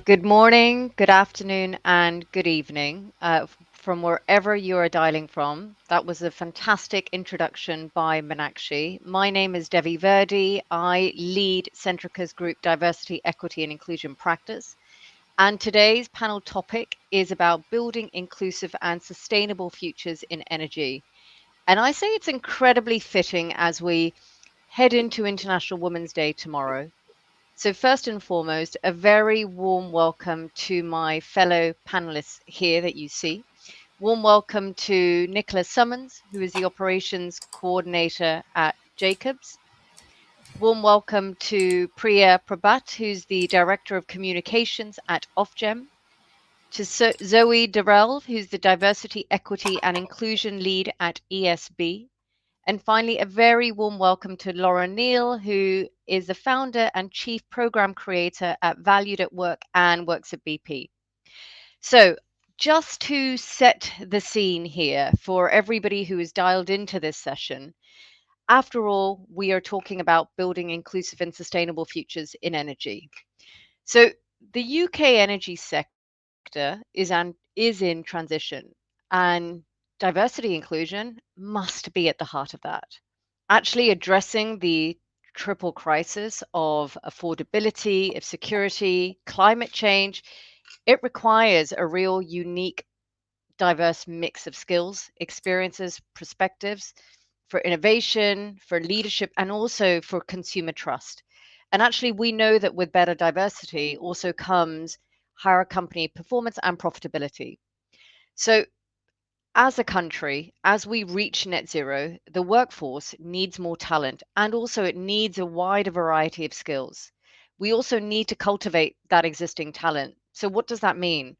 Good morning, good afternoon, and good evening from wherever you are dialing from. That was a fantastic introduction by Meenakshi. My name is Devi Verdi. I lead Centrica's Group Diversity, Equity, and Inclusion Practice. And today's panel topic is about building inclusive and sustainable futures in energy. And I say it's incredibly fitting as we head into International Women's Day tomorrow. So, first and foremost, a very warm welcome to my fellow panelists here that you see. Warm welcome to Nicholas Summons, who is the operations coordinator at Jacobs. Warm welcome to Priya Prabhat, who's the director of communications at Ofgem. To Zoe Durrell, who's the diversity, equity, and inclusion lead at ESB. And finally, a very warm welcome to Laura Neal, who is the founder and chief program creator at Valued at Work and works at BP. So, just to set the scene here for everybody who is dialed into this session, after all, we are talking about building inclusive and sustainable futures in energy. So, the UK energy sector is in transition, and diversity inclusion must be at the heart of that. Actually addressing the triple crisis of affordability, of security, climate change, it requires a real unique, diverse mix of skills, experiences, perspectives for innovation, for leadership, and also for consumer trust. And actually, we know that with better diversity also comes higher company performance and profitability. So, as a country, as we reach net zero, the workforce needs more talent and also it needs a wider variety of skills. We also need to cultivate that existing talent. So, what does that mean?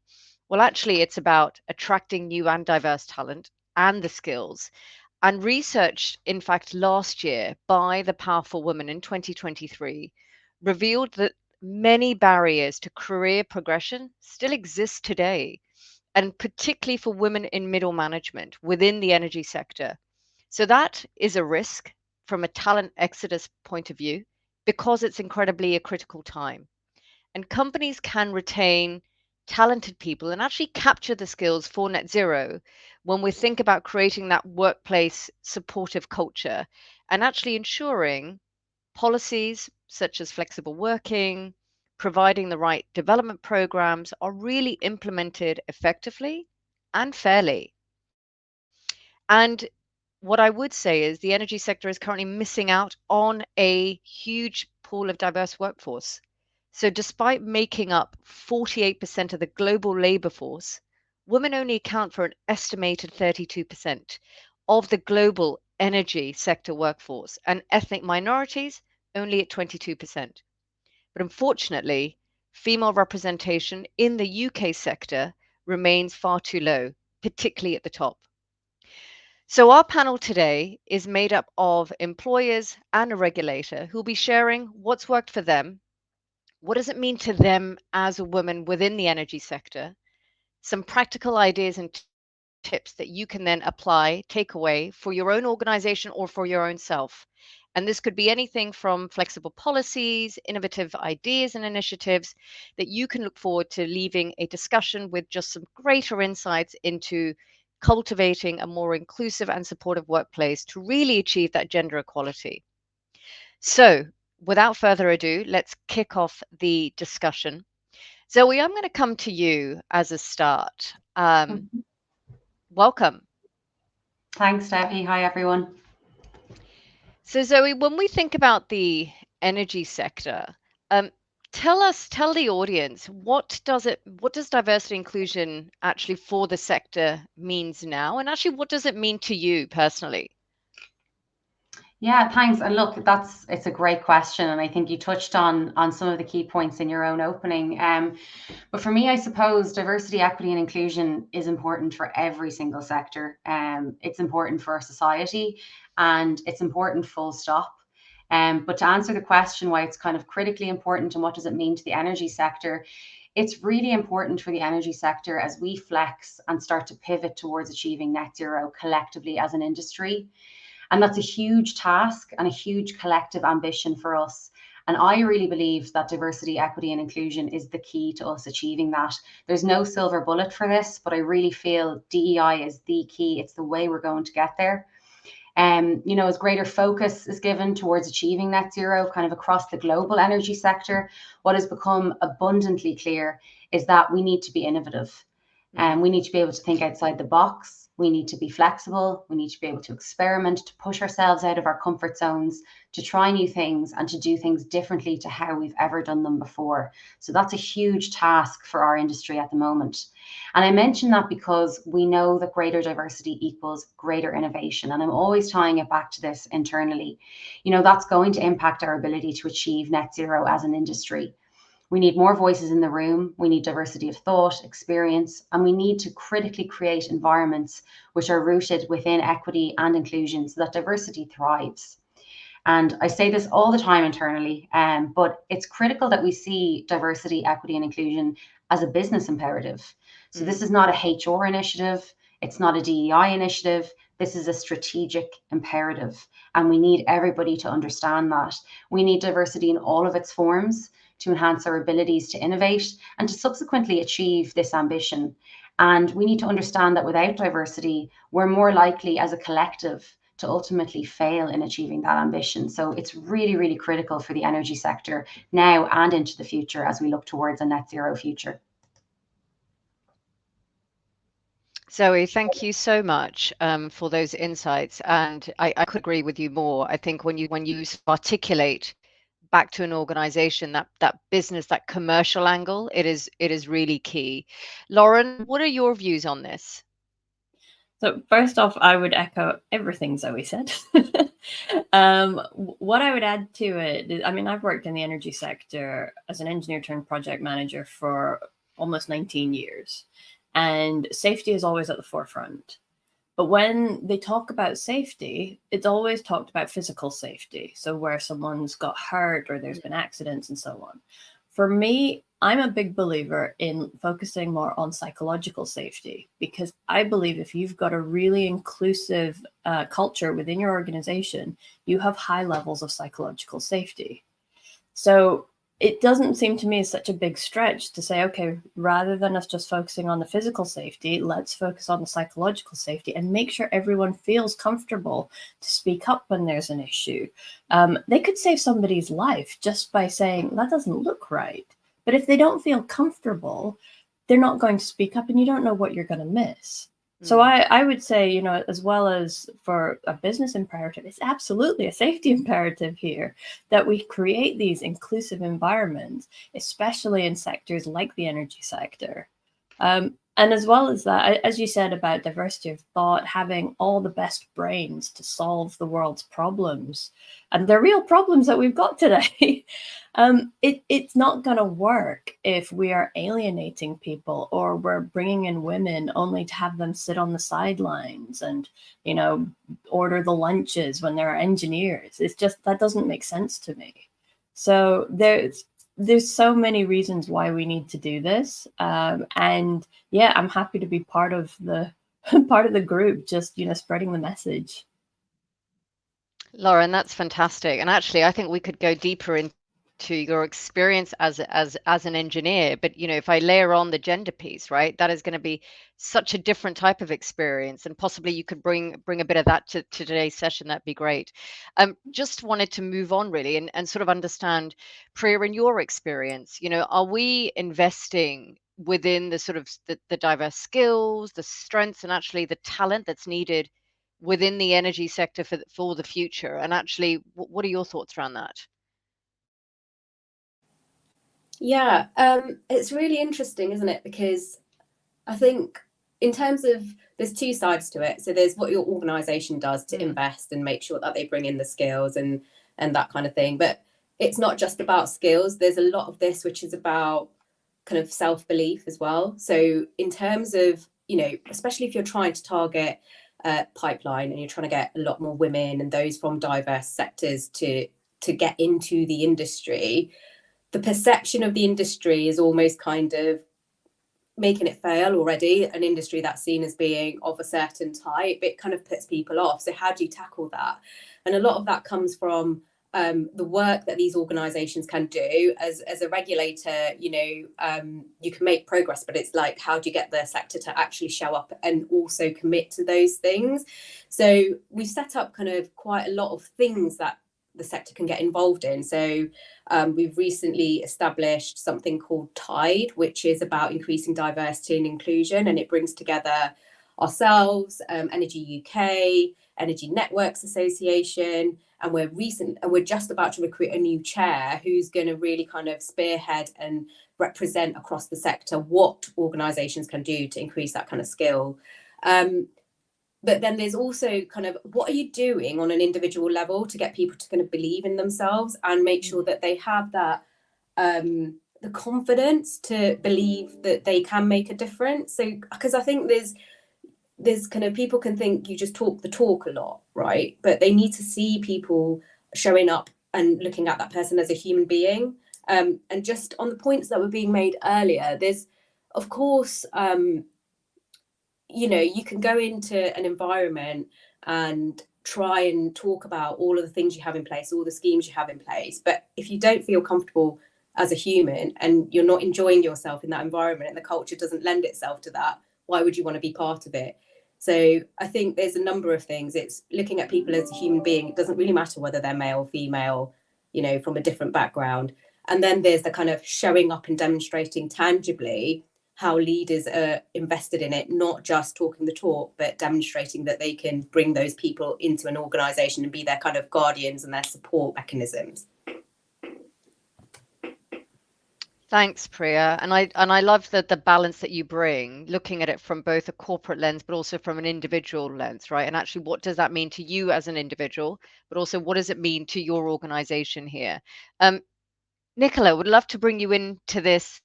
Well, actually, it's about attracting new and diverse talent and the skills. And research, in fact, last year by the Powerful Woman in 2023 revealed that many barriers to career progression still exist today, and particularly for women in middle management within the energy sector. So that is a risk from a talent exodus point of view because it's incredibly a critical time. And companies can retain talented people and actually capture the skills for net zero when we think about creating that workplace supportive culture and actually ensuring policies such as flexible working, providing the right development programs are really implemented effectively and fairly. And what I would say is the energy sector is currently missing out on a huge pool of diverse workforce. So, despite making up 48% of the global labor force, women only account for an estimated 32% of the global energy sector workforce, and ethnic minorities only at 22%. But unfortunately, female representation in the UK sector remains far too low, particularly at the top. So, our panel today is made up of employers and a regulator who'll be sharing what's worked for them, what does it mean to them as a woman within the energy sector, some practical ideas and tips that you can then apply, take away for your own organization or for your own self. And this could be anything from flexible policies, innovative ideas and initiatives that you can look forward to leaving a discussion with just some greater insights into cultivating a more inclusive and supportive workplace to really achieve that gender equality. So, without further ado, let's kick off the discussion. Zoe, I'm going to come to you as a start. Mhm. Welcome. Thanks, Debbie. Hi, everyone. So, Zoe, when we think about the energy sector, um, tell the audience what does diversity inclusion actually for the sector means now, and actually what does it mean to you personally? Yeah, thanks. And look, it's a great question, and I think you touched on some of the key points in your own opening. But for me, I suppose diversity, equity, and inclusion is important for every single sector. It's important for our society, and it's important full stop. But to answer the question why it's kind of critically important and what does it mean to the energy sector, it's really important for the energy sector as we flex and start to pivot towards achieving net zero collectively as an industry. And that's a huge task and a huge collective ambition for us. And I really believe that diversity, equity, and inclusion is the key to us achieving that. There's no silver bullet for this, but I really feel DEI is the key. It's the way we're going to get there. As greater focus is given towards achieving net zero kind of across the global energy sector, what has become abundantly clear is that we need to be innovative. And we need to be able to think outside the box. We need to be flexible. We need to be able to experiment, to push ourselves out of our comfort zones, to try new things and to do things differently to how we've ever done them before. So that's a huge task for our industry at the moment. And I mention that because we know that greater diversity equals greater innovation. And I'm always tying it back to this internally. That's going to impact our ability to achieve net zero as an industry. We need more voices in the room. We need diversity of thought, experience, and we need to critically create environments which are rooted within equity and inclusion so that diversity thrives. And I say this all the time internally, but it's critical that we see diversity, equity, and inclusion as a business imperative. So this is not a HR initiative. It's not a DEI initiative. This is a strategic imperative. And we need everybody to understand that. We need diversity in all of its forms to enhance our abilities to innovate and to subsequently achieve this ambition. And we need to understand that without diversity, we're more likely as a collective to ultimately fail in achieving that ambition. So it's really, really critical for the energy sector now and into the future as we look towards a net zero future. Zoe, thank you so much for those insights, and I could agree with you more. I think when you articulate back to an organization that business, that commercial angle, it is really key. Lauren, what are your views on this? So first off, I would echo everything Zoe said. What I would add to it is, I mean, I've worked in the energy sector as an engineer turned project manager for almost 19 years, and safety is always at the forefront. But when they talk about safety, it's always talked about physical safety. So where someone's got hurt or there's been accidents and so on. For me, I'm a big believer in focusing more on psychological safety, because I believe if you've got a really inclusive culture within your organization, you have high levels of psychological safety. So it doesn't seem to me as such a big stretch to say, okay, rather than us just focusing on the physical safety, let's focus on the psychological safety and make sure everyone feels comfortable to speak up when there's an issue. They could save somebody's life just by saying, that doesn't look right. But if they don't feel comfortable, they're not going to speak up and you don't know what you're going to miss. So I would say, as well as for a business imperative, it's absolutely a safety imperative here that we create these inclusive environments, especially in sectors like the energy sector. And as well as that, as you said about diversity of thought, having all the best brains to solve the world's problems, and the real problems that we've got today, it's not going to work if we are alienating people or we're bringing in women only to have them sit on the sidelines and, order the lunches when there are engineers. It's just, that doesn't make sense to me. So there's so many reasons why we need to do this. And yeah, I'm happy to be part of the group, just, spreading the message. Lauren, that's fantastic. And actually, I think we could go deeper into your experience as an engineer. But if I layer on the gender piece, right, that is going to be such a different type of experience, and possibly you could bring a bit of that to today's session. That'd be great. Just wanted to move on really and sort of understand, Priya, in your experience, are we investing within the sort of the diverse skills, the strengths, and actually the talent that's needed within the energy sector for the future? And actually, what are your thoughts around that? Yeah, it's really interesting, isn't it? Because I think in terms of, there's two sides to it. So there's what your organization does to invest and make sure that they bring in the skills and that kind of thing. But it's not just about skills. There's a lot of this which is about kind of self-belief as well. So in terms of, especially if you're trying to target pipeline and you're trying to get a lot more women and those from diverse sectors to get into the industry, the perception of the industry is almost kind of making it fail already. An industry that's seen as being of a certain type, it kind of puts people off. So how do you tackle that? And a lot of that comes from the work that these organizations can do as a regulator, you can make progress, but it's like, how do you get the sector to actually show up and also commit to those things? So we've set up kind of quite a lot of things that the sector can get involved in. So we've recently established something called Tide, which is about increasing diversity and inclusion, and it brings together ourselves, Energy UK, Energy Networks Association, and we're just about to recruit a new chair who's going to really kind of spearhead and represent across the sector what organizations can do to increase that kind of skill. But then there's also kind of, what are you doing on an individual level to get people to kind of believe in themselves and make sure that they have that the confidence to believe that they can make a difference? So because I think there's kind of, people can think you just talk the talk a lot, right? But they need to see people showing up and looking at that person as a human being. And just on the points that were being made earlier, there's, of course, you can go into an environment and try and talk about all of the things you have in place, all the schemes you have in place. But if you don't feel comfortable as a human and you're not enjoying yourself in that environment and the culture doesn't lend itself to that, why would you want to be part of it? So I think there's a number of things. It's looking at people as a human being. It doesn't really matter whether they're male or female, from a different background. And then there's the kind of showing up and demonstrating tangibly how leaders are invested in it, not just talking the talk, but demonstrating that they can bring those people into an organisation and be their kind of guardians and their support mechanisms. Thanks, Priya. And I love the balance that you bring, looking at it from both a corporate lens, but also from an individual lens, right? And actually, what does that mean to you as an individual, but also what does it mean to your organization here? Nicola, would love to bring you into this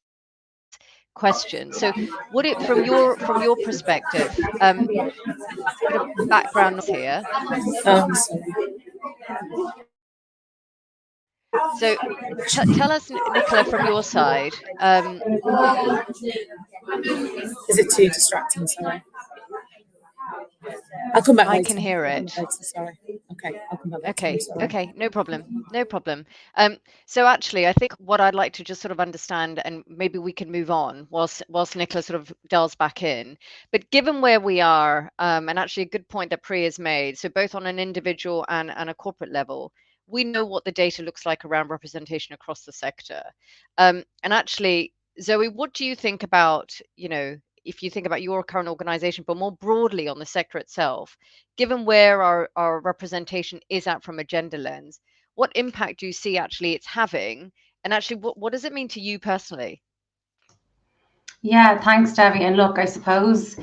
question. So from your perspective, bit of background here. So tell us, Nicola, from your side. Is it too distracting? Sorry. I'll come back later. I can hear it. Sorry. Okay, I'll come back later. Okay, okay, no problem, no problem. So actually, I think what I'd like to just sort of understand, and maybe we can move on whilst Nicola sort of dials back in. But given where we are, and actually a good point that Priya has made, so both on an individual and a corporate level, we know what the data looks like around representation across the sector. And actually, Zoe, what do you think about, if you think about your current organization, but more broadly on the sector itself, given where our representation is at from a gender lens, what impact do you see actually it's having? And actually, what does it mean to you personally? Yeah, thanks, Debbie. And look, I suppose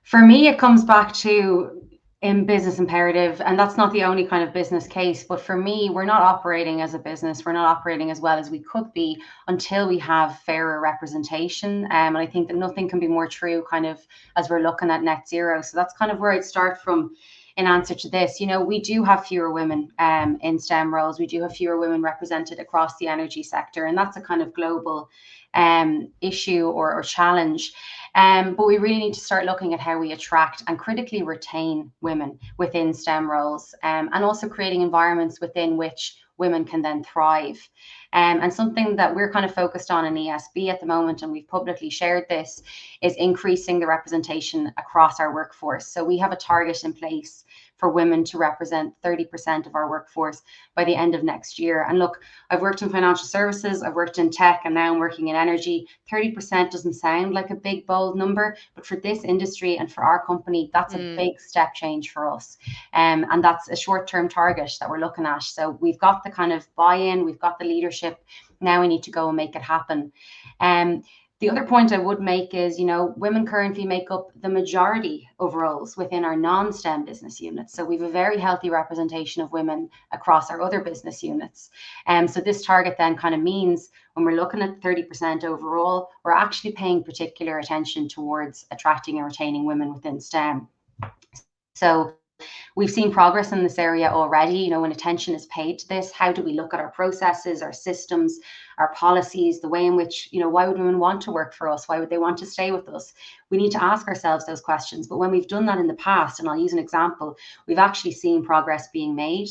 for me, it comes back to in business imperative, and that's not the only kind of business case, but for me, we're not operating as a business, we're not operating as well as we could be until we have fairer representation. And I think that nothing can be more true kind of as we're looking at net zero. So that's kind of where I'd start from in answer to this. We do have fewer women in STEM roles, we do have fewer women represented across the energy sector, and that's a kind of global issue or challenge. But we really need to start looking at how we attract and critically retain women within STEM roles, and also creating environments within which women can then thrive. And something that we're kind of focused on in ESB at the moment, and we've publicly shared this, is increasing the representation across our workforce. So we have a target in place for women to represent 30% of our workforce by the end of next year. And look, I've worked in financial services, I've worked in tech, and now I'm working in energy. 30% doesn't sound like a big, bold number, but for this industry and for our company, that's a big step change for us. And that's a short-term target that we're looking at. So we've got the kind of buy-in, we've got the leadership. Now we need to go and make it happen. The other point I would make is, women currently make up the majority of roles within our non-STEM business units. So we have a very healthy representation of women across our other business units. So this target then kind of means when we're looking at 30% overall, we're actually paying particular attention towards attracting and retaining women within STEM. So we've seen progress in this area already. When attention is paid to this, how do we look at our processes, our systems, our policies, the way in which, why would women want to work for us? Why would they want to stay with us? We need to ask ourselves those questions. But when we've done that in the past, and I'll use an example, we've actually seen progress being made.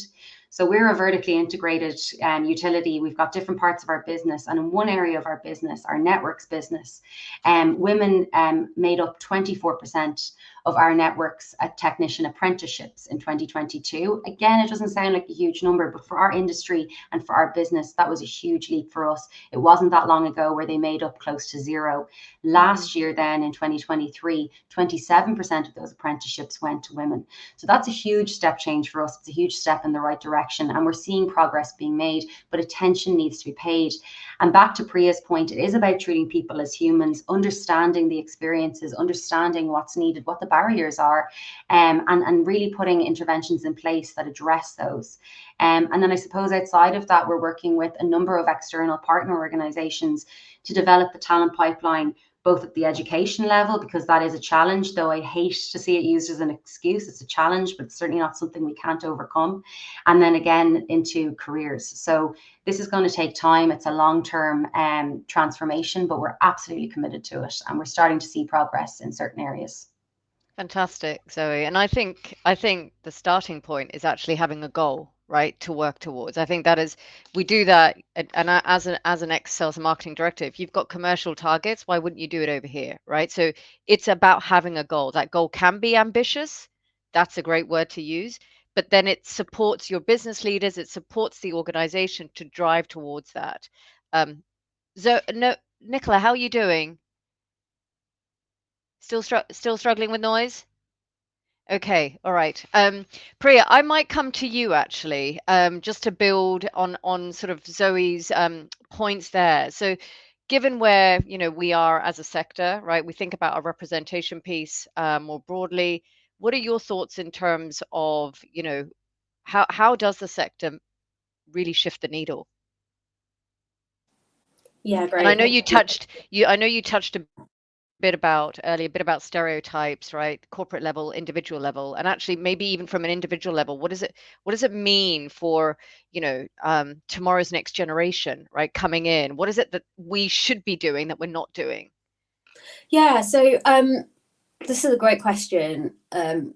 So we're a vertically integrated utility. We've got different parts of our business, and in one area of our business, our networks business, women made up 24% of our networks at technician apprenticeships in 2022. Again, it doesn't sound like a huge number, but for our industry and for our business, that was a huge leap for us. It wasn't that long ago where they made up close to zero. Last year then, in 2023, 27% of those apprenticeships went to women. So that's a huge step change for us. It's a huge step in the right direction, and we're seeing progress being made, but attention needs to be paid. And back to Priya's point, it is about treating people as humans, understanding the experiences, understanding what's needed, what the barriers are, and really putting interventions in place that address those. And then I suppose outside of that, we're working with a number of external partner organizations to develop the talent pipeline, both at the education level, because that is a challenge, though I hate to see it used as an excuse. It's a challenge, but it's certainly not something we can't overcome. And then again, into careers. So this is going to take time. It's a long-term transformation, but we're absolutely committed to it. And we're starting to see progress in certain areas. Fantastic, Zoe. And I think the starting point is actually having a goal, right, to work towards. I think that is, we do that, and as an ex-sales and marketing director, if you've got commercial targets, why wouldn't you do it over here, right? So it's about having a goal. That goal can be ambitious. That's a great word to use, but then it supports your business leaders, it supports the organization to drive towards that. Nicola, how are you doing? Still struggling with noise? Okay, all right. Priya, I might come to you actually, just to build on sort of Zoe's points there. So, given where we are as a sector, right? We think about our representation piece more broadly. What are your thoughts in terms of how does the sector really shift the needle? Yeah, great. And I know you touched a bit about stereotypes, right? Corporate level, individual level, and actually maybe even from an individual level, what does it mean for tomorrow's next generation, right, coming in? What is it that we should be doing that we're not doing? Yeah, so this is a great question,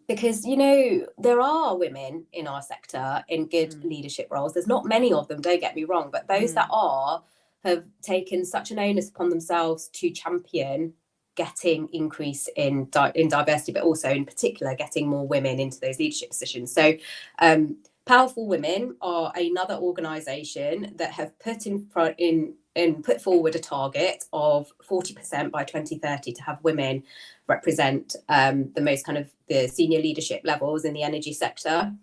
because there are women in our sector in good leadership roles. There's not many of them, don't get me wrong, but those that are have taken such an onus upon themselves to champion getting increase in diversity, but also in particular getting more women into those leadership positions. So Powerful Women are another organisation that have put forward a target of 40% by 2030 to have women represent the most kind of the senior leadership levels in the energy sector.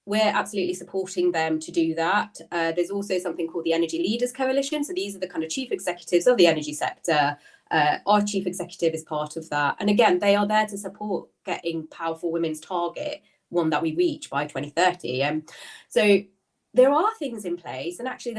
We're absolutely supporting them to do that. There's also something called the Energy Leaders Coalition. So these are the kind of chief executives of the energy sector. Our chief executive is part of that. And again, they are there to support getting Powerful Women's target, one that we reach by 2030. So there are things in place, and actually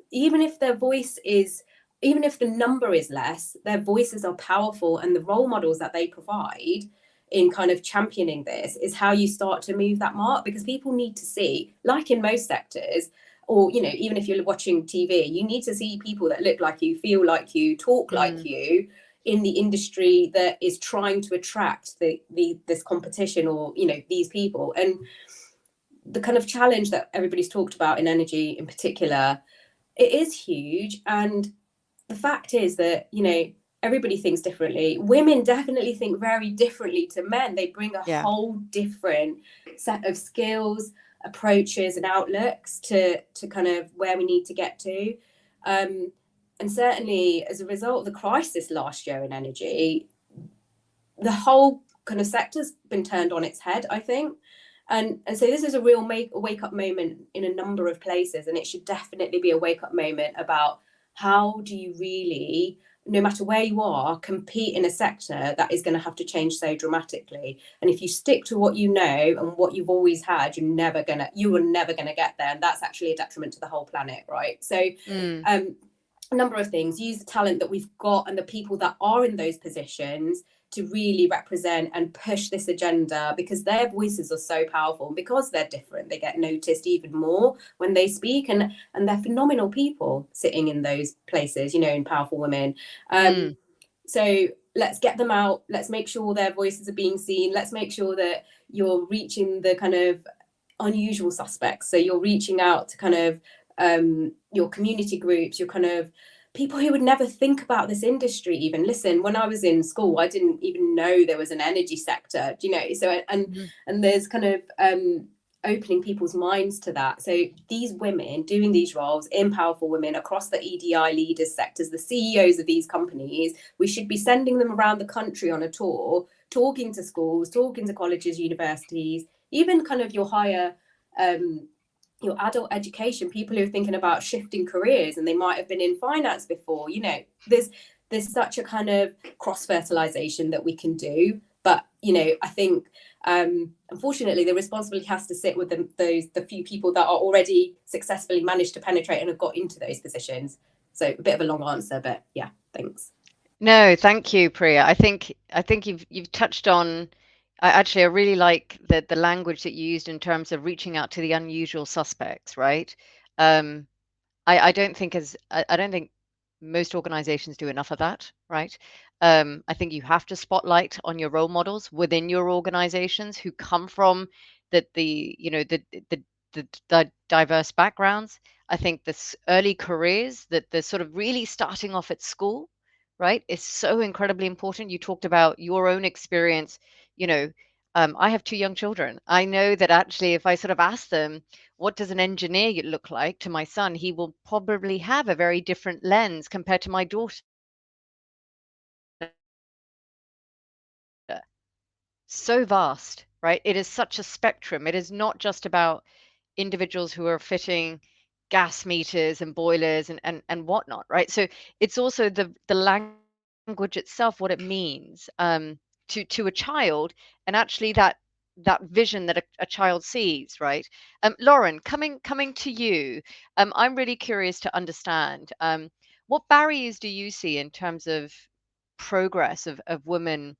even if the number is less, their voices are powerful, and the role models that they provide in kind of championing this is how you start to move that mark, because people need to see, like in most sectors, or even if you're watching TV, you need to see people that look like you, feel like you, talk like you in the industry that is trying to attract this competition, or these people. And the kind of challenge that everybody's talked about in energy in particular, it is huge. And the fact is that everybody thinks differently. Women definitely think very differently to men. They bring a whole different set of skills, approaches and outlooks to kind of where we need to get to. And certainly as a result of the crisis last year in energy, the whole kind of sector's been turned on its head, I think. And so this is a real wake-up moment in a number of places, and it should definitely be a wake-up moment about how do you really, no matter where you are, compete in a sector that is going to have to change so dramatically. And if you stick to what you know and what you've always had, you are never gonna get there, and that's actually a detriment to the whole planet, right? So a number of things: use the talent that we've got and the people that are in those positions to really represent and push this agenda, because their voices are so powerful, and because they're different, they get noticed even more when they speak, and they're phenomenal people sitting in those places, in Powerful Women. So let's get them out. Let's make sure their voices are being seen. Let's make sure that you're reaching the kind of unusual suspects. So you're reaching out to kind of your community groups, your kind of people who would never think about this industry even. Listen, when I was in school, I didn't even know there was an energy sector, do you know? So and there's kind of opening people's minds to that. So these women doing these roles in powerful women across the EDI leaders sectors, the CEOs of these companies, we should be sending them around the country on a tour, talking to schools, talking to colleges, universities, even kind of your higher your adult education, people who are thinking about shifting careers and they might have been in finance before. You know, there's such a kind of cross fertilization that we can do. But, you know, I think unfortunately the responsibility has to sit with the few people that are already successfully managed to penetrate and have got into those positions. So a bit of a long answer, but yeah, thanks. No, thank you, Priya. I think you've touched on. I really like the language that you used in terms of reaching out to the unusual suspects, right? I don't think I don't think most organizations do enough of that, right? I think you have to spotlight on your role models within your organizations who come from the diverse backgrounds. I think this early careers, that the sort of really starting off at school, right, is so incredibly important. You talked about your own experience, you know. I have 2 young children. I know that actually, if I sort of ask them, what does an engineer look like to my son, he will probably have a very different lens compared to my daughter. So vast, right? It is such a spectrum. It is not just about individuals who are fitting gas meters and boilers and whatnot, right? So it's also the language itself, what it means to a child, and actually that vision that a child sees, right? Lauren, coming to you, I'm really curious to understand what barriers do you see in terms of progress of women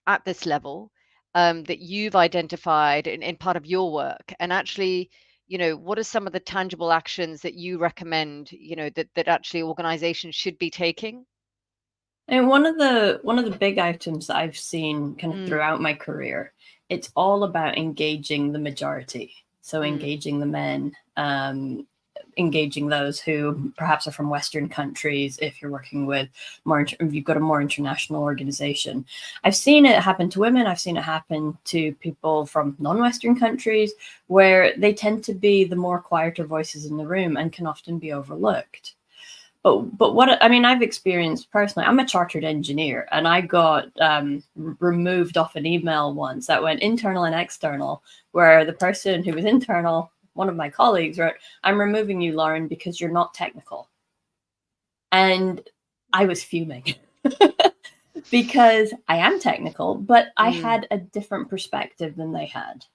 at this level that you've identified in part of your work, and actually, you know, what are some of the tangible actions that you recommend, you know, that actually organizations should be taking? And one of the big items that I've seen kind of throughout my career, it's all about engaging the majority. So engaging the men, engaging those who perhaps are from Western countries. If you're working with if you've got a more international organization, I've seen it happen to women. I've seen it happen to people from non-Western countries, where they tend to be the more quieter voices in the room and can often be overlooked. But what I mean, I've experienced personally, I'm a chartered engineer, and I got removed off an email once that went internal and external, where the person who was internal, one of my colleagues, wrote, "I'm removing you, Lauren, because you're not technical." And I was fuming because I am technical, but I had a different perspective than they had.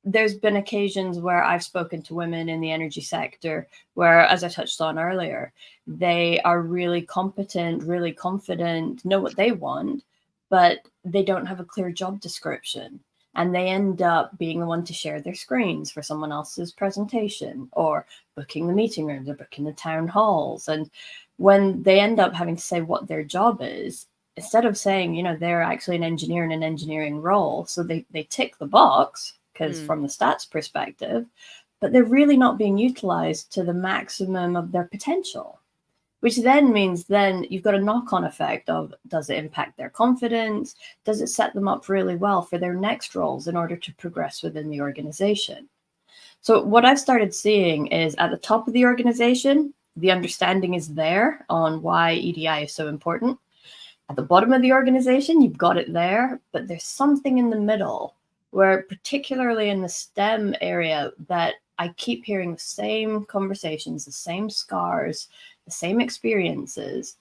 There's been occasions where I've spoken to women in the energy sector where, as I touched on earlier, they are really competent, really confident, know what they want, but they don't have a clear job description. And they end up being the one to share their screens for someone else's presentation, or booking the meeting rooms, or booking the town halls. And when they end up having to say what their job is, instead of saying, you know, they're actually an engineer in an engineering role, so they tick the box, because from the stats perspective, but they're really not being utilized to the maximum of their potential, which then means then you've got a knock-on effect of, does it impact their confidence? Does it set them up really well for their next roles in order to progress within the organization? So what I've started seeing is, at the top of the organization, the understanding is there on why EDI is so important. At the bottom of the organization, you've got it there, but there's something in the middle where, particularly in the STEM area, that I keep hearing the same conversations, the same scars, the same experiences.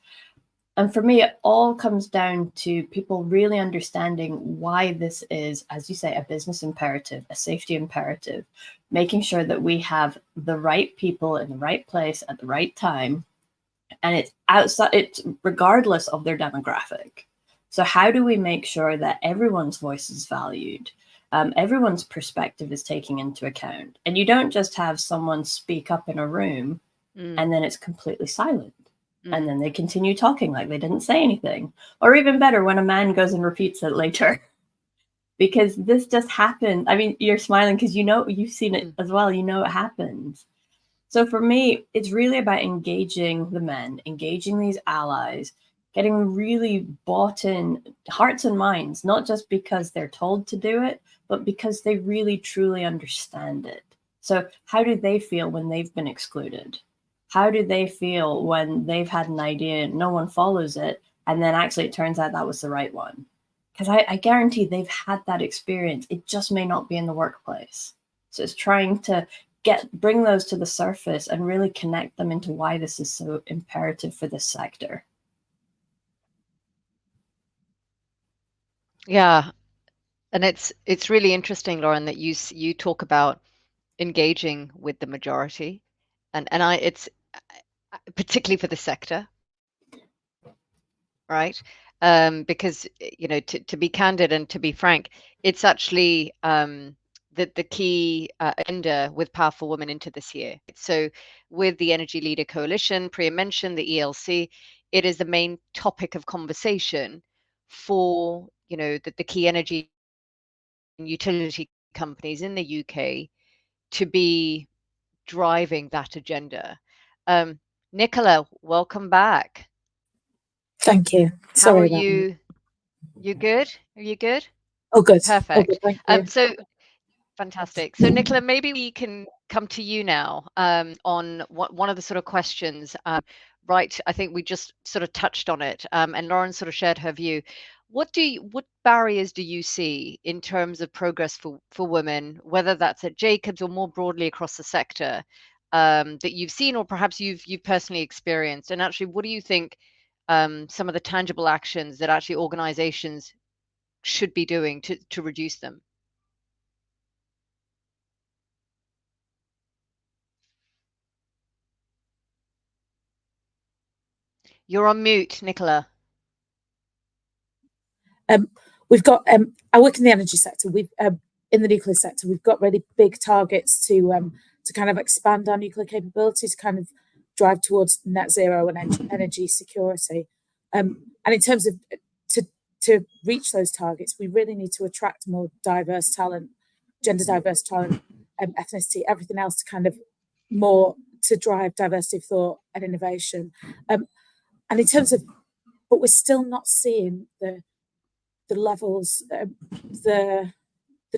And for me, it all comes down to people really understanding why this is, as you say, a business imperative, a safety imperative, making sure that we have the right people in the right place at the right time. And it's outside, it's regardless of their demographic. So how do we make sure that everyone's voice is valued? Everyone's perspective is taken into account. And you don't just have someone speak up in a room and then it's completely silent. And then they continue talking like they didn't say anything. Or even better, when a man goes and repeats it later. because this just happened. I mean, you're smiling because you've seen it as well. You know it happens. So for me, it's really about engaging the men, engaging these allies, getting them really bought in hearts and minds, not just because they're told to do it, but because they really truly understand it. So how do they feel when they've been excluded? How do they feel when they've had an idea and no one follows it, and then actually it turns out that was the right one? Because I guarantee they've had that experience. It just may not be in the workplace. So it's trying to bring those to the surface and really connect them into why this is so imperative for this sector. Yeah, and it's really interesting, Lauren, that you talk about engaging with the majority, and it's particularly for the sector, right? Because to be candid and to be frank, it's actually the key agenda with Powerful Women into this year. So with the Energy Leader Coalition, Priya mentioned the ELC, it is the main topic of conversation for the key energy and utility companies in the UK to be driving that agenda. Nicola, welcome back. Thank you. How Sorry are about that. you? You good? Are you good? Oh, good. Oh, Perfect. good. Thank you. So fantastic. So Nicola, maybe we can come to you now on one of the sort of questions. Right, I think we just sort of touched on it, and Lauren sort of shared her view. What barriers do you see in terms of progress for women, whether that's at Jacobs or more broadly across the sector, that you've seen or perhaps you've personally experienced? And actually, what do you think some of the tangible actions that actually organizations should be doing to reduce them? You're on mute, Nicola. We've got. I work in the energy sector. We've in the nuclear sector. We've got really big targets to kind of expand our nuclear capability, to kind of drive towards net zero and energy security. And in terms of to reach those targets, we really need to attract more diverse talent, gender diverse talent, ethnicity, everything else to kind of more to drive diversity of thought and innovation. And in terms of, but we're still not seeing the levels, the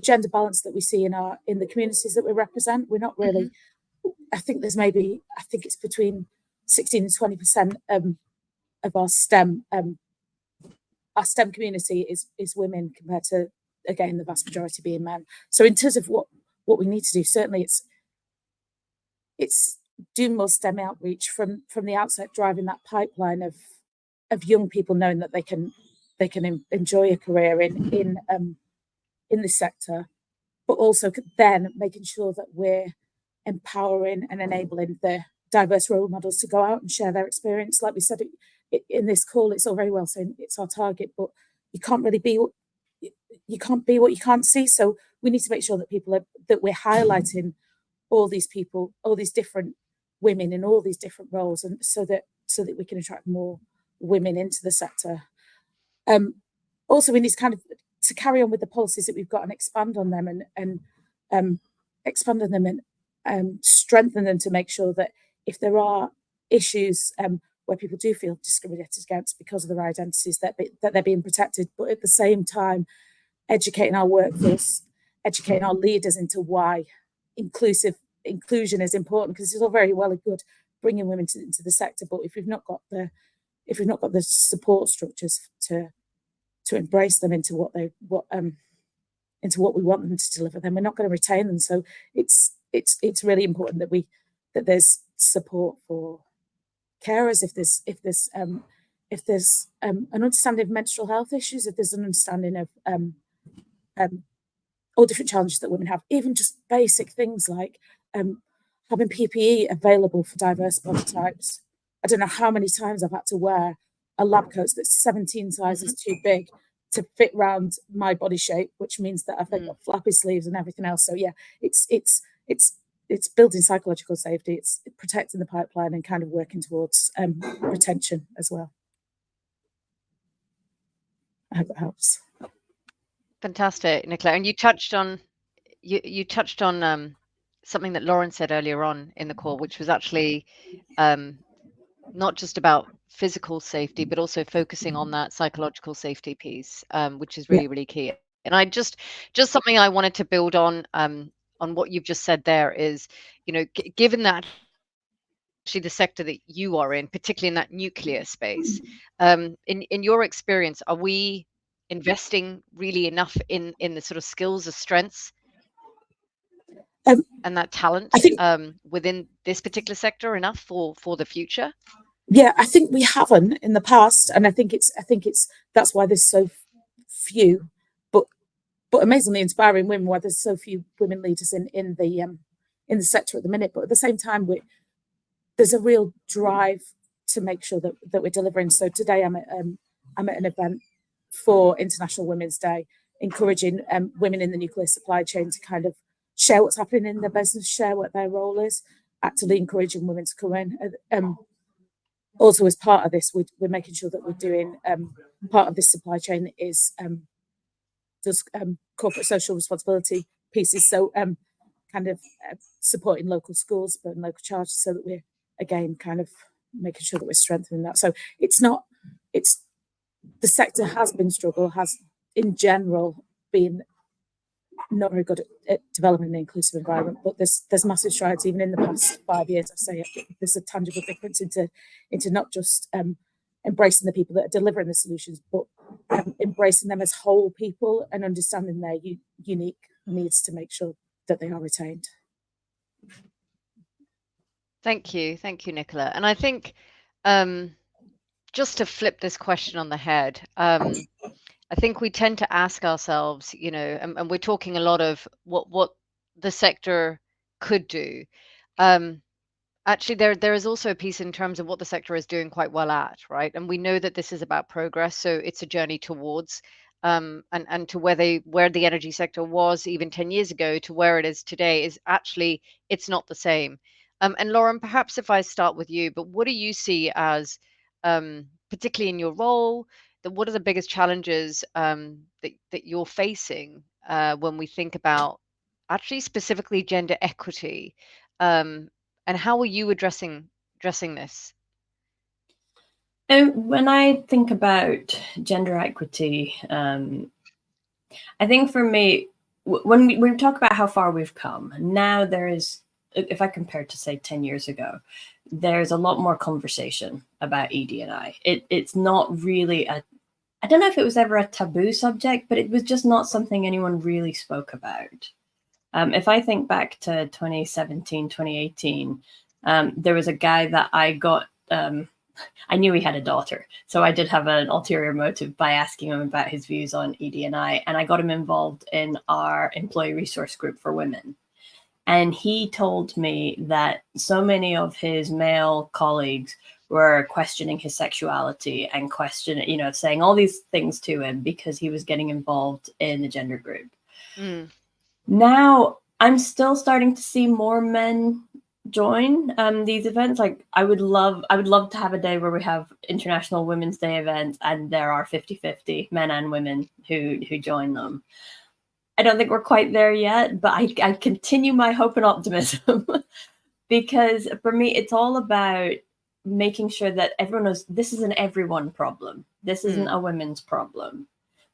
gender balance that we see in the communities that we represent. We're not really. I think it's between 16 and 20% of our STEM community is women, compared to, again, the vast majority being men. So in terms of what we need to do, certainly it's doing more STEM outreach from the outset, driving that pipeline of young people knowing that they can enjoy a career in this sector, but also then making sure that we're empowering and enabling the diverse role models to go out and share their experience. Like we said in this call, it's all very well saying it's our target, but you can't really be what you can't see. So we need to make sure that that we're highlighting all these people, all these different women in all these different roles, and so that we can attract more women into the sector. Also, we need to kind of to carry on with the policies that we've got and expand on them and expand on them and strengthen them, to make sure that if there are issues where people do feel discriminated against because of their identities, that they're being protected, but at the same time educating our workforce, educating our leaders into why inclusion is important, because it's all very well and good bringing women into the sector, but if we've not got the support structures to embrace them into what we want them to deliver, then we're not going to retain them. So it's really important that there's support for carers, if there's an understanding of menstrual health issues, if there's an understanding of all different challenges that women have, even just basic things like having PPE available for diverse body types. I don't know how many times I've had to wear a lab coat that's 17 sizes too big to fit around my body shape, which means that I've got flappy sleeves and everything else. So yeah, it's building psychological safety, it's protecting the pipeline, and kind of working towards retention as well. I hope that helps. Fantastic, Nicola. And you touched on something that Lauren said earlier on in the call, which was actually not just about physical safety, but also focusing on that psychological safety piece, which is Yeah. really, really key. And I just something I wanted to build on what you've just said there is, given that actually the sector that you are in, particularly in that nuclear space, in your experience, are we investing really enough in the sort of skills, the strengths, Um, and that talent I think, within this particular sector enough for the future? yeah, I think we haven't in the past, and I think it's that's why there's so few, but amazingly inspiring women. Why there's so few women leaders in the sector at the minute. But at the same time, there's a real drive to make sure that we're delivering. So today I'm at an event for International Women's Day, encouraging women in the nuclear supply chain to kind of share what's happening in their business, share what their role is, actively encouraging women to come in. Also, as part of this, we're making sure that we're doing part of this supply chain is does corporate social responsibility pieces. So kind of supporting local schools and local charges, so that we're again kind of making sure that we're strengthening that. So it's the sector has been has in general been not very good at developing an inclusive environment, but there's massive strides even in the past 5 years. I say there's a tangible difference into not just embracing the people that are delivering the solutions, but embracing them as whole people and understanding their unique needs to make sure that they are retained. Thank you, Nicola. And I think just to flip this question on the head, I think we tend to ask ourselves, and we're talking a lot of what the sector could do. Actually, there is also a piece in terms of what the sector is doing quite well at, right? And we know that this is about progress, so it's a journey towards, and to where the energy sector was even 10 years ago to where it is today is actually it's not the same. And Lauren, perhaps if I start with you, but what do you see as, particularly in your role, what are the biggest challenges that you're facing when we think about actually specifically gender equity? And how are you addressing this? When I think about gender equity, I think for me, when we talk about how far we've come, now there is, if I compare to say 10 years ago, there's a lot more conversation about ED&I. It's not really I don't know if it was ever a taboo subject, but it was just not something anyone really spoke about. If I think back to 2017, 2018, there was a guy that I got, I knew he had a daughter. So I did have an ulterior motive by asking him about his views on ED&I, and I got him involved in our employee resource group for women. And he told me that so many of his male colleagues were questioning his sexuality and saying all these things to him because he was getting involved in the gender group. Mm. Now I'm still starting to see more men join these events. Like I would love to have a day where we have International Women's Day events and there are 50-50 men and women who join them. I don't think we're quite there yet, but I continue my hope and optimism because for me, it's all about making sure that everyone knows this is an everyone problem. This isn't a women's problem.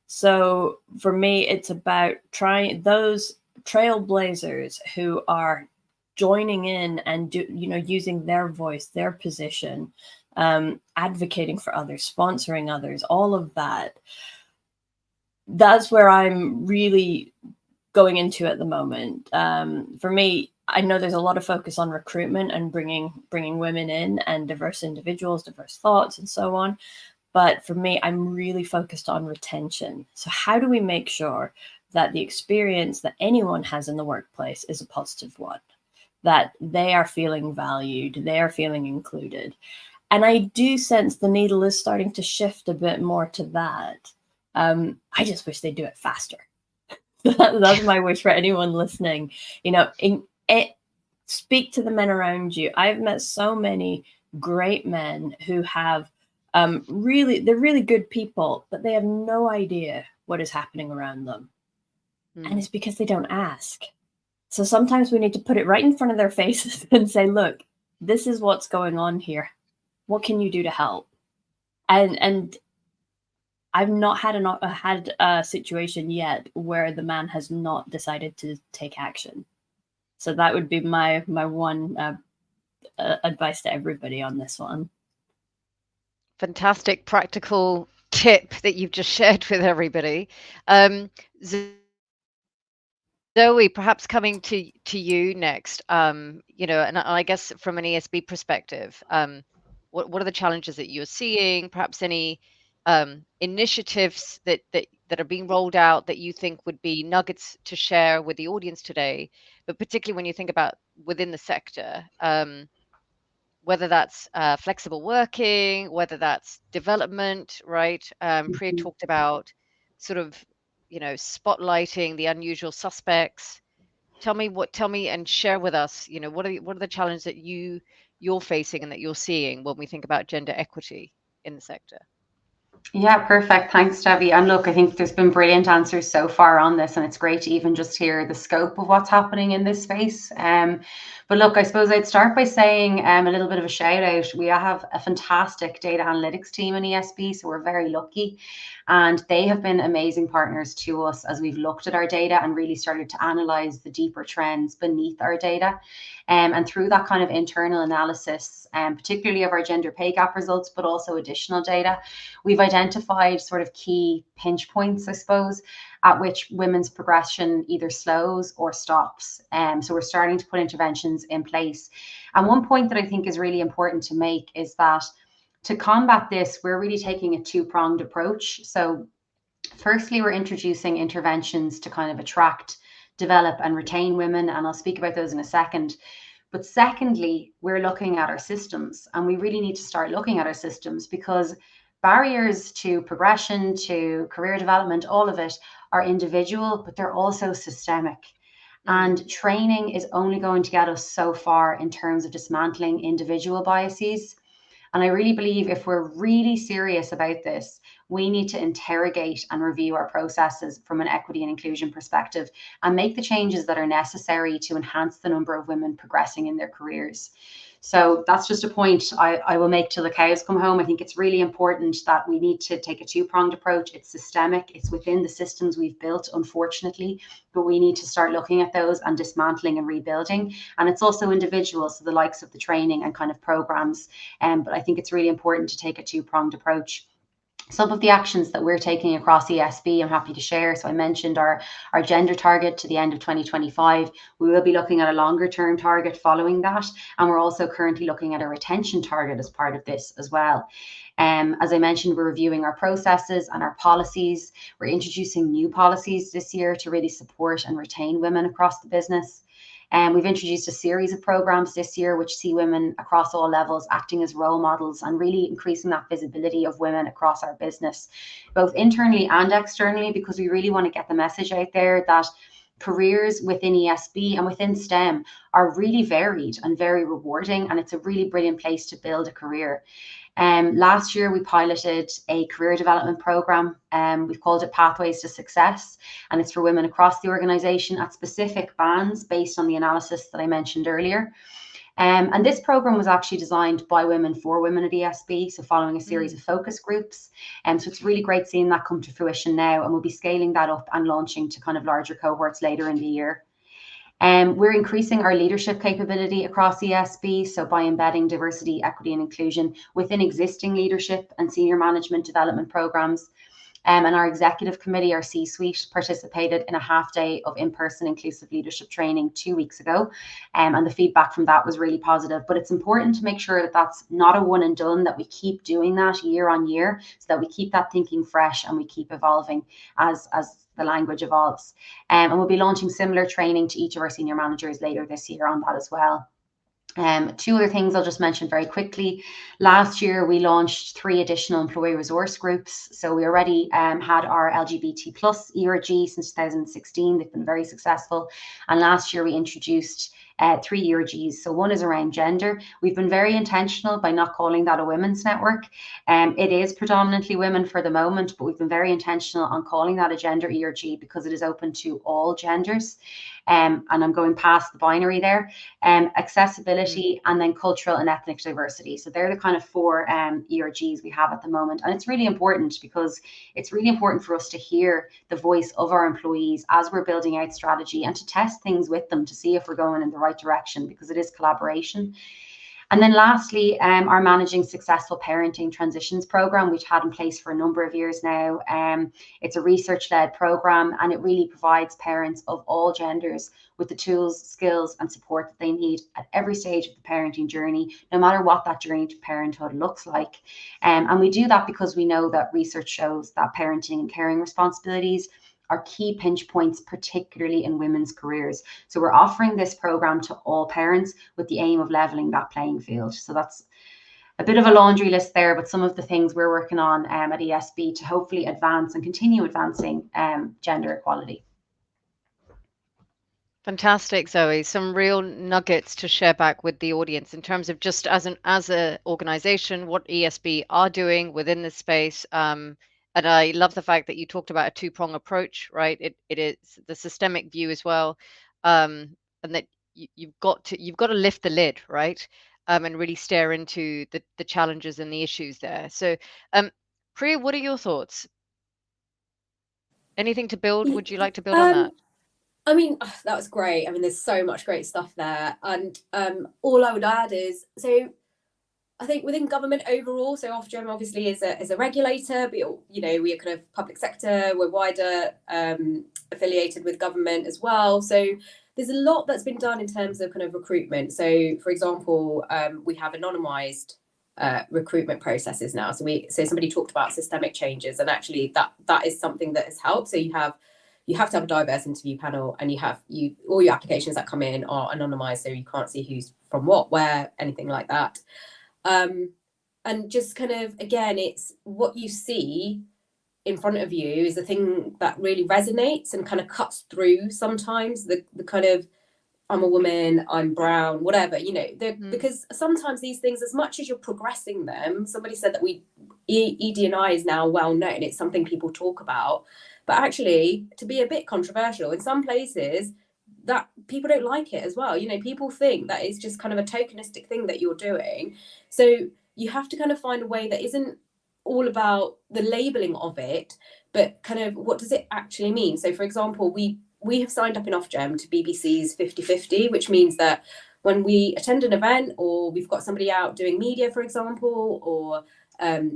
So for me, it's about trying those trailblazers who are joining in and using their voice, their position, advocating for others, sponsoring others, all of that. That's where I'm really going into at the moment. For me, I know there's a lot of focus on recruitment and bringing women in and diverse individuals, diverse thoughts, and so on. But for me, I'm really focused on retention. So how do we make sure that the experience that anyone has in the workplace is a positive one, that they are feeling valued, they are feeling included? And I do sense the needle is starting to shift a bit more to that. I just wish they'd do it faster. That's my wish for anyone listening. Speak to the men around you. I've met so many great men who have they're really good people, but they have no idea what is happening around them. And it's because they don't ask. So sometimes we need to put it right in front of their faces and say, look, this is what's going on here. What can you do to help? And I've not had a situation yet where the man has not decided to take action. So that would be my one advice to everybody on this one. Fantastic practical tip that you've just shared with everybody. Zoe, perhaps coming to you next. You know, and I guess from an ESB perspective, what are the challenges that you're seeing? Perhaps any initiatives that are being rolled out that you think would be nuggets to share with the audience today, but particularly when you think about within the sector, whether that's flexible working, whether that's development, right? Priya talked about sort of, you know, spotlighting the unusual suspects. Tell me and share with us, you know, what are the challenges that you're facing and that you're seeing when we think about gender equity in the sector? Yeah, perfect. Thanks, Debbie. And look, I think there's been brilliant answers so far on this, and it's great to even just hear the scope of what's happening in this space. But look, I suppose I'd start by saying a little bit of a shout out. We have a fantastic data analytics team in ESB, so we're very lucky. And they have been amazing partners to us as we've looked at our data and really started to analyze the deeper trends beneath our data. And through that kind of internal analysis, particularly of our gender pay gap results, but also additional data, we've identified sort of key pinch points, I suppose, at which women's progression either slows or stops. So we're starting to put interventions in place. And one point that I think is really important to make is that to combat this, we're really taking a two-pronged approach. So firstly, we're introducing interventions to kind of attract, develop and retain women. And I'll speak about those in a second. But secondly, we're looking at our systems, and we really need to start looking at our systems because barriers to progression, to career development, all of it are individual, but they're also systemic. And training is only going to get us so far in terms of dismantling individual biases. And I really believe if we're really serious about this, we need to interrogate and review our processes from an equity and inclusion perspective and make the changes that are necessary to enhance the number of women progressing in their careers. So that's just a point I will make till the cows come home. I think it's really important that we need to take a two-pronged approach. It's systemic, it's within the systems we've built, unfortunately, but we need to start looking at those and dismantling and rebuilding. And it's also individual, so the likes of the training and kind of programs. But I think it's really important to take a two-pronged approach. Some of the actions that we're taking across ESB, I'm happy to share. So I mentioned our gender target to the end of 2025. We will be looking at a longer term target following that. And we're also currently looking at a retention target as part of this as well. As I mentioned, we're reviewing our processes and our policies. We're introducing new policies this year to really support and retain women across the business. And we've introduced a series of programs this year which see women across all levels acting as role models and really increasing that visibility of women across our business, both internally and externally, because we really want to get the message out there that careers within ESB and within STEM are really varied and very rewarding, and it's a really brilliant place to build a career. Last year, we piloted a career development program. We've called it Pathways to Success, and it's for women across the organisation at specific bands based on the analysis that I mentioned earlier. And this program was actually designed by women for women at ESB, so following a series of focus groups. So it's really great seeing that come to fruition now, and we'll be scaling that up and launching to kind of larger cohorts later in the year. We're increasing our leadership capability across ESB, so by embedding diversity, equity and inclusion within existing leadership and senior management development programs. And our executive committee, our C-suite, participated in a half day of in-person inclusive leadership training 2 weeks ago. And the feedback from that was really positive. But it's important to make sure that that's not a one and done, that we keep doing that year on year, so that we keep that thinking fresh and we keep evolving as the language evolves. And we'll be launching similar training to each of our senior managers later this year on that as well. Two other things I'll just mention very quickly. Last year, we launched 3 additional employee resource groups. So we already had our LGBT plus ERG since 2016. They've been very successful. And last year, we introduced 3 ERGs. So one is around gender. We've been very intentional by not calling that a women's network. It is predominantly women for the moment, but we've been very intentional on calling that a gender ERG because it is open to all genders. And I'm going past the binary there. Accessibility, and then cultural and ethnic diversity. So they're the kind of 4 ERGs we have at the moment. And it's really important because it's really important for us to hear the voice of our employees as we're building out strategy and to test things with them to see if we're going in the right direction, because it is collaboration. And then lastly, our Managing Successful Parenting Transitions program, which had in place for a number of years now. It's a research-led program, and it really provides parents of all genders with the tools, skills, and support that they need at every stage of the parenting journey, no matter what that journey to parenthood looks like. And we do that because we know that research shows that parenting and caring responsibilities are key pinch points, particularly in women's careers. So we're offering this program to all parents with the aim of leveling that playing field. So that's a bit of a laundry list there, but some of the things we're working on at ESB to hopefully advance and continue advancing gender equality. Fantastic, Zoe. Some real nuggets to share back with the audience in terms of just as an organization, what ESB are doing within this space. And I love the fact that you talked about a two-prong approach, right? It is the systemic view as well, and that you've got to lift the lid, right? And really stare into the challenges and the issues there. So, Priya, what are your thoughts? Anything to build? Would you like to build on that? I mean, that was great. I mean, there's so much great stuff there. And all I would add is, so I think within government overall, so Ofgem obviously is a regulator, but you know, we are kind of public sector, we're wider affiliated with government as well. So there's a lot that's been done in terms of kind of recruitment. So for example, we have anonymized recruitment processes now. So somebody talked about systemic changes, and actually that is something that has helped. So you have to have a diverse interview panel, and all your applications that come in are anonymized, so you can't see who's from what, where, anything like that. And just kind of, again, it's what you see in front of you is the thing that really resonates and kind of cuts through sometimes the kind of, I'm a woman, I'm brown, whatever, you know, because sometimes these things, as much as you're progressing them, somebody said that ED&I is now well known, it's something people talk about, but actually to be a bit controversial in some places, that people don't like it as well. You know, people think that it's just kind of a tokenistic thing that you're doing. So you have to kind of find a way that isn't all about the labeling of it, but kind of what does it actually mean? So for example, we have signed up in Ofgem to BBC's 50/50, which means that when we attend an event or we've got somebody out doing media, for example, or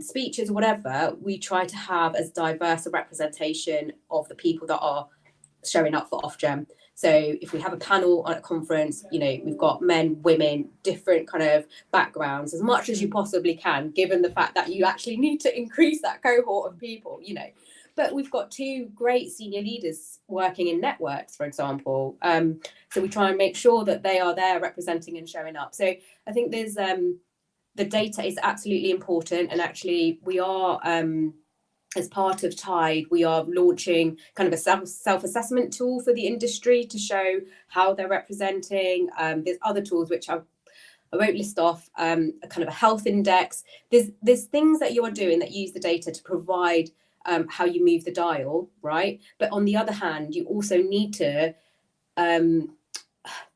speeches or whatever, we try to have as diverse a representation of the people that are showing up for Ofgem. So if we have a panel at a conference, you know, we've got men, women, different kind of backgrounds, as much as you possibly can, given the fact that you actually need to increase that cohort of people, you know. But we've got 2 great senior leaders working in networks, for example. So we try and make sure that they are there representing and showing up. So I think there's the data is absolutely important. And actually we are, as part of Tide, we are launching kind of a self-assessment tool for the industry to show how they're representing. There's other tools which I won't list off, a kind of a health index. There's things that you are doing that use the data to provide how you move the dial, right? But on the other hand, you also need to,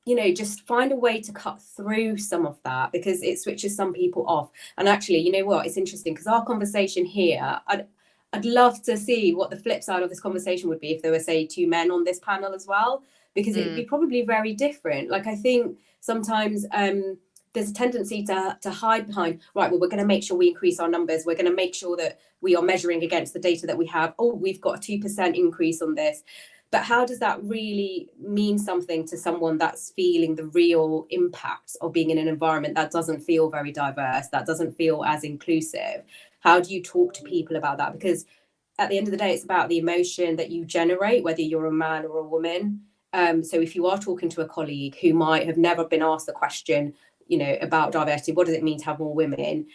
you know, just find a way to cut through some of that, because it switches some people off. And actually, you know what? It's interesting because our conversation here, I'd love to see what the flip side of this conversation would be if there were, say, 2 men on this panel as well, because it'd be probably very different. Like, I think sometimes there's a tendency to hide behind, right, well, we're going to make sure we increase our numbers. We're going to make sure that we are measuring against the data that we have. Oh, we've got a 2% increase on this. But how does that really mean something to someone that's feeling the real impacts of being in an environment that doesn't feel very diverse, that doesn't feel as inclusive? How do you talk to people about that? Because at the end of the day, it's about the emotion that you generate, whether you're a man or a woman. So if you are talking to a colleague who might have never been asked the question, you know, about diversity, what does it mean to have more women?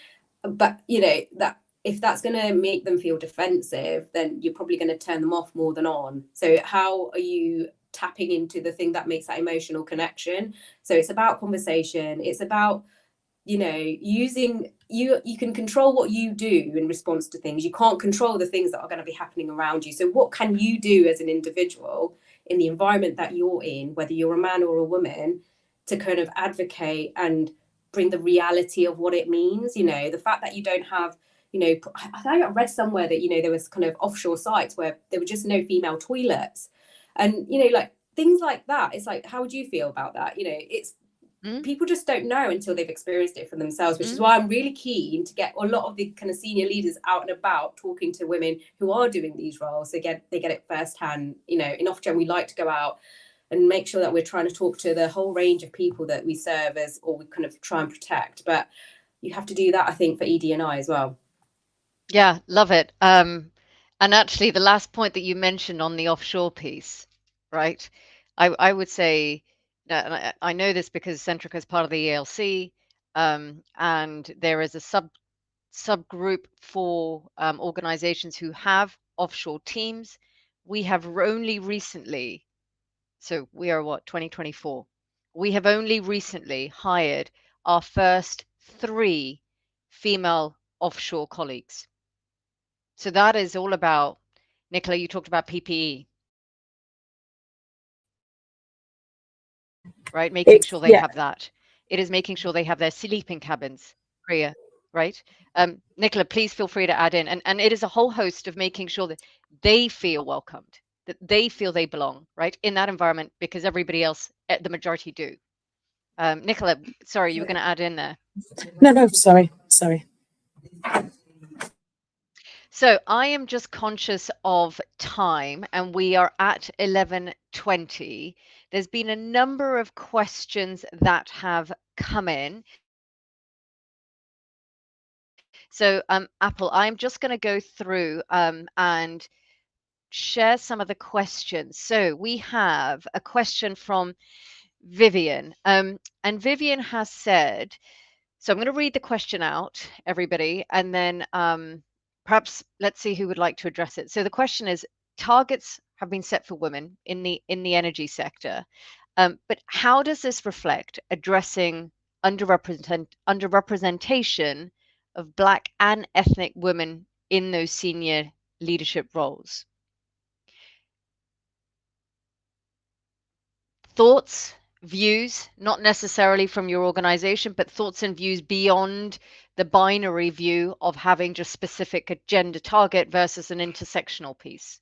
But, you know, that if that's going to make them feel defensive, then you're probably going to turn them off more than on. So how are you tapping into the thing that makes that emotional connection. So it's about conversation. It's about, using you can control what you do in response to things. You can't control the things that are going to be happening around you. So what can you do as an individual in the environment that you're in, whether you're a man or a woman, to kind of advocate and bring the reality of what it means? The fact that you don't have, I think I read somewhere that, there was kind of offshore sites where there were just no female toilets, and like things like that. It's like, how would you feel about that? It's people just don't know until they've experienced it for themselves, which is why I'm really keen to get a lot of the kind of senior leaders out and about talking to women who are doing these roles. They get it firsthand. In Ofgem, we like to go out and make sure that we're trying to talk to the whole range of people that we serve as, or we kind of try and protect. But you have to do that, I think, for ED&I as well. Yeah, love it. And actually, the last point that you mentioned on the offshore piece, right? I would say that, and I know this because Centrica is part of the ELC, and there is a subgroup for organizations who have offshore teams. We have only recently, so we are 2024. We have only recently hired our first 3 female offshore colleagues. So that is all about, Nicola, you talked about PPE, right? Making sure they have that. It is making sure they have their sleeping cabins, Priya, right? Nicola, please feel free to add in. And it is a whole host of making sure that they feel welcomed, that they feel they belong, right, in that environment, because everybody else, the majority do. Nicola, sorry, you were going to add in there. No, sorry. So I am just conscious of time, and we are at 11:20. There's been a number of questions that have come in. So Apple, I'm just going to go through and share some of the questions. So we have a question from Vivian, and Vivian has said, so I'm going to read the question out, everybody, and then perhaps let's see who would like to address it. So the question is, targets have been set for women in the energy sector, but how does this reflect addressing underrepresentation of Black and ethnic women in those senior leadership roles? Thoughts, views, not necessarily from your organization, but thoughts and views beyond the binary view of having just specific gender target versus an intersectional piece.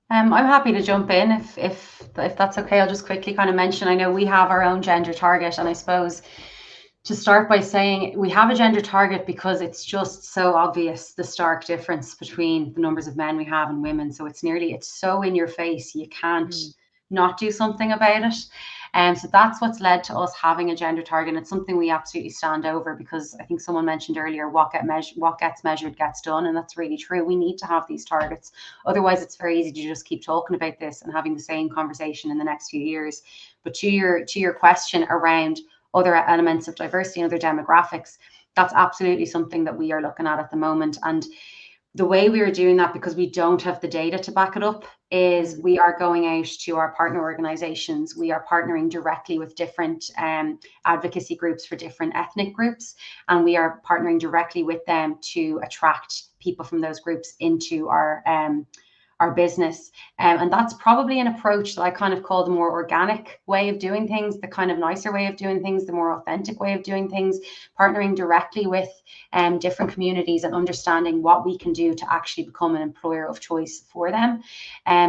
I'm happy to jump in if that's okay. I'll just quickly kind of mention, I know we have our own gender target, and I suppose to start by saying we have a gender target because it's just so obvious, the stark difference between the numbers of men we have and women. So it's so in your face, you can't not do something about it. And so that's what's led to us having a gender target. And it's something we absolutely stand over, because I think someone mentioned earlier, what gets measured gets done. And that's really true. We need to have these targets. Otherwise, it's very easy to just keep talking about this and having the same conversation in the next few years. But to your question around other elements of diversity and other demographics, that's absolutely something that we are looking at the moment. And the way we are doing that, because we don't have the data to back it up, is we are going out to our partner organizations. We are partnering directly with different advocacy groups for different ethnic groups, and we are partnering directly with them to attract people from those groups into our business. And that's probably an approach that I kind of call the more organic way of doing things, the kind of nicer way of doing things, the more authentic way of doing things, partnering directly with different communities and understanding what we can do to actually become an employer of choice for them.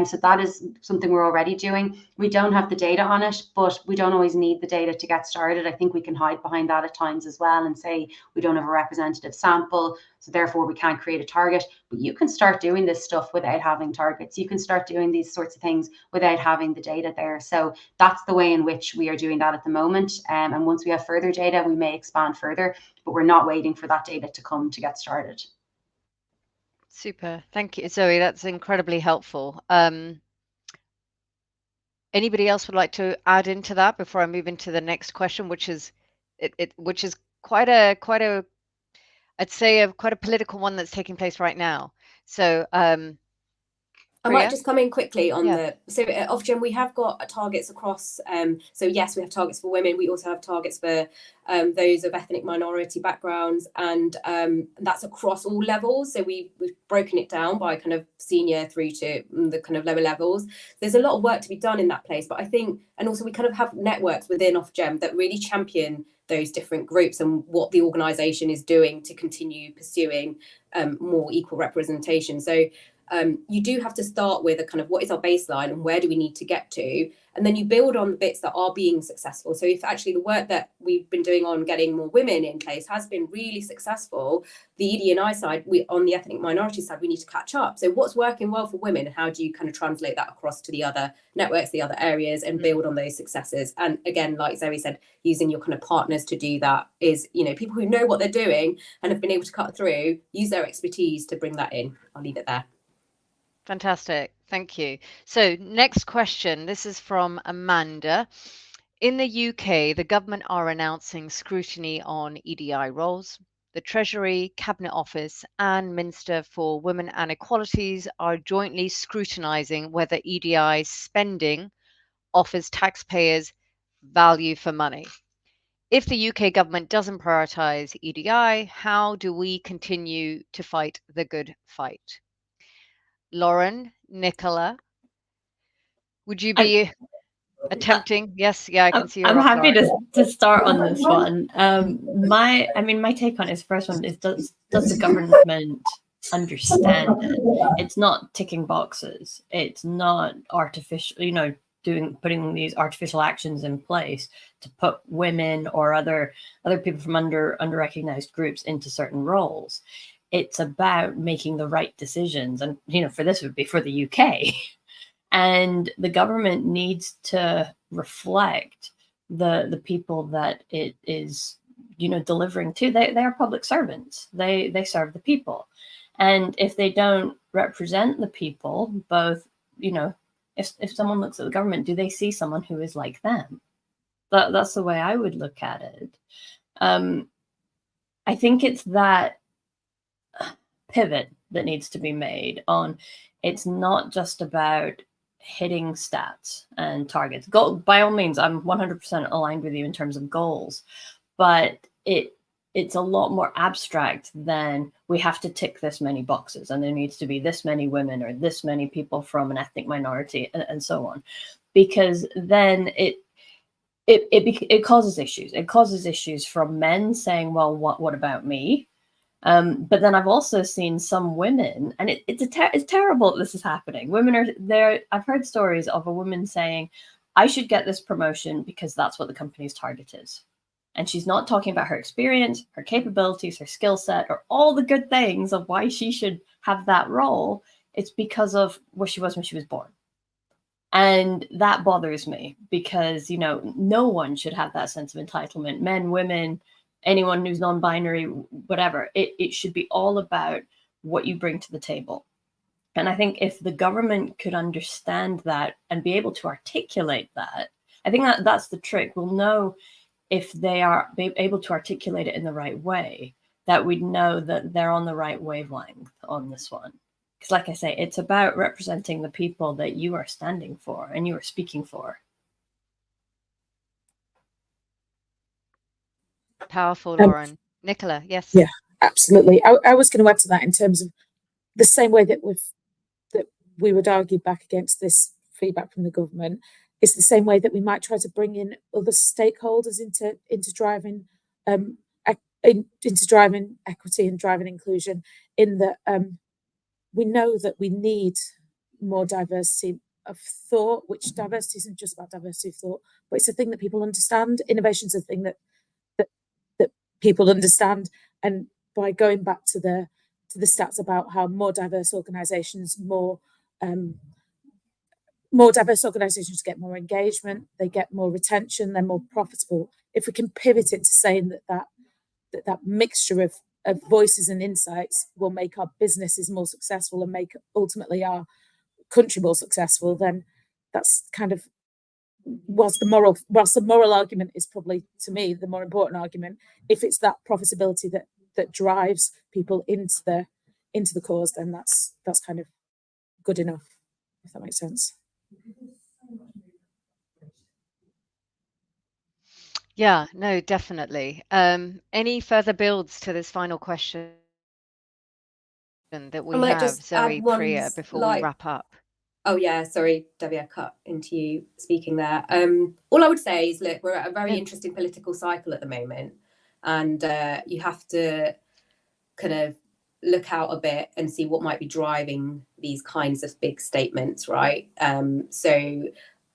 So that is something we're already doing. We don't have the data on it, but we don't always need the data to get started. I think we can hide behind that at times as well and say we don't have a representative sample, so therefore we can't create a target. But you can start doing this stuff without having targets. You can start doing these sorts of things without having the data there. So that's the way in which we are doing that at the moment. And once we have further data, we may expand further, but we're not waiting for that data to come to get started. Super. Thank you, Zoe. That's incredibly helpful. Anybody else would like to add into that before I move into the next question, which is quite a I'd say quite a political one that's taking place right now. So I might just come in quickly on so at Ofgem we have got targets across. So yes, we have targets for women. We also have targets for those of ethnic minority backgrounds, and that's across all levels. So we've broken it down by kind of senior through to the kind of lower levels. There's a lot of work to be done in that place, but I think, and also we kind of have networks within Ofgem that really champion those different groups and what the organisation is doing to continue pursuing more equal representation. So you do have to start with a kind of what is our baseline and where do we need to get to, and then you build on the bits that are being successful. So if actually the work that we've been doing on getting more women in place has been really successful, the ED&I side, on the ethnic minority side, we need to catch up. So what's working well for women, and how do you kind of translate that across to the other networks, the other areas, and build on those successes? And again, like Zoe said, using your kind of partners to do that is, people who know what they're doing and have been able to cut through, use their expertise to bring that in. I'll leave it there. Fantastic. Thank you. So next question. This is from Amanda. In the UK, the government are announcing scrutiny on EDI roles. The Treasury, Cabinet Office and Minister for Women and Equalities are jointly scrutinising whether EDI spending offers taxpayers value for money. If the UK government doesn't prioritise EDI, how do we continue to fight the good fight? Lauren, Nicola, would you be attempting? Yes, I can see. I'm happy to start on this one. My take on it is, first one is, does the government understand it? It's not ticking boxes. It's not artificial, putting these artificial actions in place to put women or other people from under-recognized groups into certain roles. It's about making the right decisions, and for this would be for the UK. And the government needs to reflect the people that it is, delivering to. They are public servants. They serve the people, and if they don't represent the people, both, if someone looks at the government, do they see someone who is like them? That's the way I would look at it. I think it's that pivot that needs to be made on. It's not just about hitting stats and targets. By all means, I'm 100% aligned with you in terms of goals, but it's a lot more abstract than we have to tick this many boxes and there needs to be this many women or this many people from an ethnic minority and so on, because then it causes issues. It causes issues from men saying, well, what about me? But then I've also seen some women, and it's terrible that this is happening. Women are there. I've heard stories of a woman saying, I should get this promotion because that's what the company's target is. And she's not talking about her experience, her capabilities, her skill set, or all the good things of why she should have that role. It's because of where she was when she was born. And that bothers me because, no one should have that sense of entitlement. Men, women, anyone who's non-binary, whatever. It should be all about what you bring to the table. And I think if the government could understand that and be able to articulate that, I think that's the trick. We'll know if they are able to articulate it in the right way, that we'd know that they're on the right wavelength on this one. Because like I say, it's about representing the people that you are standing for and you are speaking for. Powerful, Lauren. Nicola, yes. Yeah, absolutely. I was going to add to that in terms of the same way that we would argue back against this feedback from the government is the same way that we might try to bring in other stakeholders into driving equity and driving inclusion. In that we know that we need more diversity of thought, which diversity isn't just about diversity of thought, but it's a thing that people understand. Innovation's a thing that people understand, and by going back to the stats about how more diverse organisations get more engagement, they get more retention, they're more profitable. If we can pivot it to saying that mixture of voices and insights will make our businesses more successful and make ultimately our country more successful, then that's kind of, whilst the moral argument is probably, to me, the more important argument, if it's that profitability that drives people into the cause, then that's kind of good enough. if that makes sense. Yeah, no, definitely. Any further builds to this final question that I we might have, just Zoe, add one, Priya, before we wrap up? Oh yeah, sorry, Debbie, I cut into you speaking there. All I would say is, look, we're at a very interesting political cycle at the moment, and you have to kind of look out a bit and see what might be driving these kinds of big statements, right? So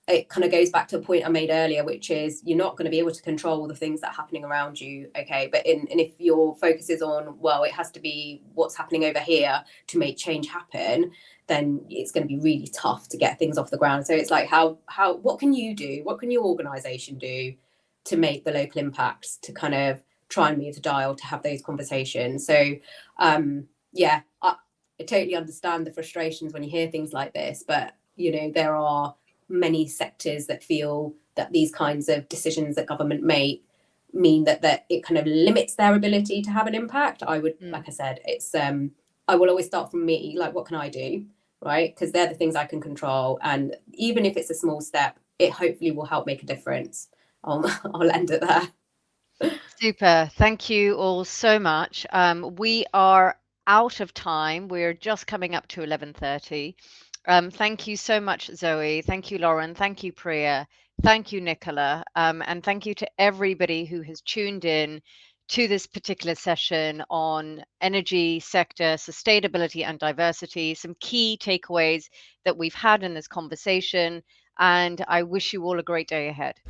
it kind of goes back to a point I made earlier, which is you're not going to be able to control the things that are happening around you, okay? But and if your focus is on, well, it has to be what's happening over here to make change happen, then it's going to be really tough to get things off the ground. So it's like, what can you do? What can your organisation do to make the local impacts, to kind of try and move the dial, to have those conversations? So yeah, I totally understand the frustrations when you hear things like this, but you know, there are many sectors that feel that these kinds of decisions that government make mean that it kind of limits their ability to have an impact. I would, like I said, it's I will always start from me, like, what can I do, right? Because they're the things I can control, and even if it's a small step, it hopefully will help make a difference. I'll end it there. Super. Thank you all so much. We are out of time. We're just coming up to 11:30. Thank you so much, Zoe. Thank you, Lauren. Thank you, Priya. Thank you, Nicola. And thank you to everybody who has tuned in to this particular session on energy sector, sustainability and diversity, some key takeaways that we've had in this conversation. And I wish you all a great day ahead.